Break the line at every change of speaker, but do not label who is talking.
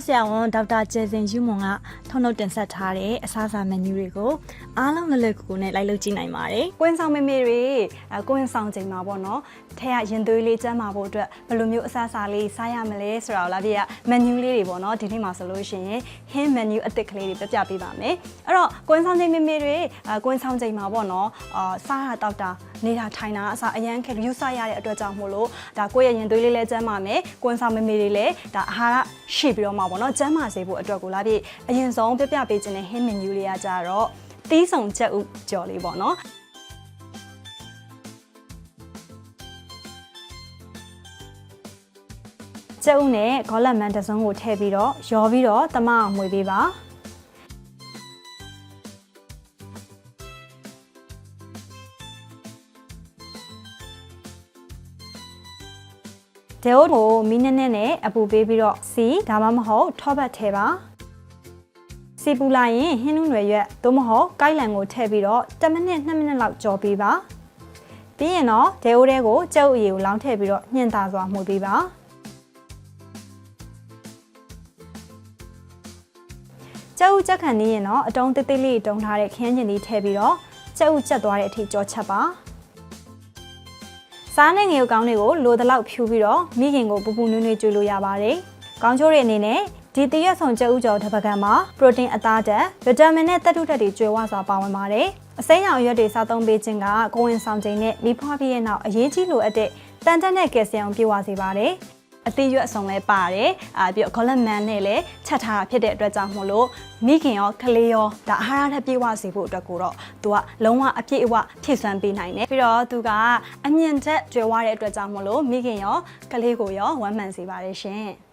ဆရာဝန်ဒေါက်တာကျယ်စင်ယူမွန်ကထုတ်နှုတ်တင်ဆက်ထားတဲ့အစားအစာမက်နူးတွေကိုအားလုံးလည်းကိုနဲ့လိုက်လုပ်ကြည့်နိုင်ပါတယ်
။ကွင်းဆောင်မေမေတွေကိုင်းဆောင်ချိန်မှာပေါ့နော်။ထဲကရင်သွေးလေးကျန်းမာဖို့အတွက်ဘယ်လိုမျိုးအစားအစာလေးစားရမလဲဆိုတာကိုလာပြရမက်နူးလေးတွေပေါ့နော်။ဒီနေ့မှာဆိုလို့ရှိရင်ဟင်းမက်နူးအသစ်ကလေးတွေပြပြပေးပါမယ်။အဲ့တော့ကွင်းဆောင်ချိန်မေမေတွေကွင်းဆောင်ချိန်မှာပေါ့နော်။စားရတောက်တာနေတာထိုင်တာအစားအရန်ခက်ယူစားရတဲ့အတွက်ကြောင့်မို့လို့ဒါကိုယ့်ရဲ့ရင်သွေးလေးလည်းကျန်းမာမယ်။ကွင်းဆောင်မေမေတွေလည်းဒါအာဟာရရှိပြီးတော့မှာပေါ့နော်။ကျန်းမာစေဖို့အတွက်ကိုလာပြအရင်ဆုံးပြပြပေးခြင်းနဲ့ဟင်းမက်နူးလေးကကြတော့တီးဆုံချက်ဥကြော်လေးပေါ့နော်ကျုပ်နဲ့ဂေါ်လက်မန်တစ်စုံကိုထည့်ပြီးတော့ရောပြီးတော့တမအောင်မွေပေးပါဒေို့ကိုမီးနည်းနည်းနဲ့အပူပေးပြီးတော့စီဒါမှမဟုတ်ထောပတ်ထည့်ပါစီပူလာရင်ဟင်းနုရွယ်ရွက်သို့မဟုတ်ကိုက်လန်ကိုထည့်ပြီးတော့10မိနစ်2မိနစ်လောက်ကြော်ပေးပါပြီးရင်တော့ဒေို့တဲကိုကျုပ်အရည်ကိုလောင်းထည့်ပြီးတော့ညှင်သာစွာမှုပေးပါကျုပ်ကြက်ခံနေရင်တော့အတုံးသေးသေးလေးတုံးထားတဲ့ခင်းကျင်လေးထည့်ပြီးတော့ကျုပ်ကြက်သွားတဲ့အထိကြောချက်ပါစားနဲ့ငရုတ်ကောင်းတွေကိုလိုသလောက်ဖြူပြီးတော့မိခင်ကိုပူပူနွေ့နွေ့ကျွေးလို့ရပါတယ်ကောင်းချိုးတွေအနေနဲ့ဒီတရက်ဆောင်ကျုပ်ကြော်တစ်ပကံမှာပရိုတင်းအသားဓာတ်ဗီတာမင်နဲ့သတ္တုဓာတ်တွေကျွေးဝစွာပါဝင်ပါတယ်အစိမ်းရောင်ရွက်တွေစားသုံးပေးခြင်းကကိုယ်ဝင်ဆောင်ခြင်းနဲ့မိဖွားပြီးရဲ့နောက်အရေးကြီးလိုအပ်တဲ့တန်တက်တဲ့ကယ်ဆီယမ်ပြည့်ဝစေပါတယ်အသီးရွက်အစုံလဲပါတယ်ပြီးတော့ဂေါ်လက်မန်နဲ့လည်းချက်ထားတာဖြစ်တဲ့အတွက်ကြောင့်မို့လို့မိခင်ရောကလေးရောဒါအာဟာရဓာတ်ပြည့်ဝစေဖို့အတွက်ကိုတော့သူကလုံးဝအပြည့်အဝဖြည့်စွမ်းပေးနိုင်တယ်ပြီးတော့သူကအမြင့်တက်ကျွဲဝတဲ့အတွက်ကြောင့်မို့လို့မိခင်ရောကလေးကိုရောဝမ်းမှန်စေပါတယ်ရှင်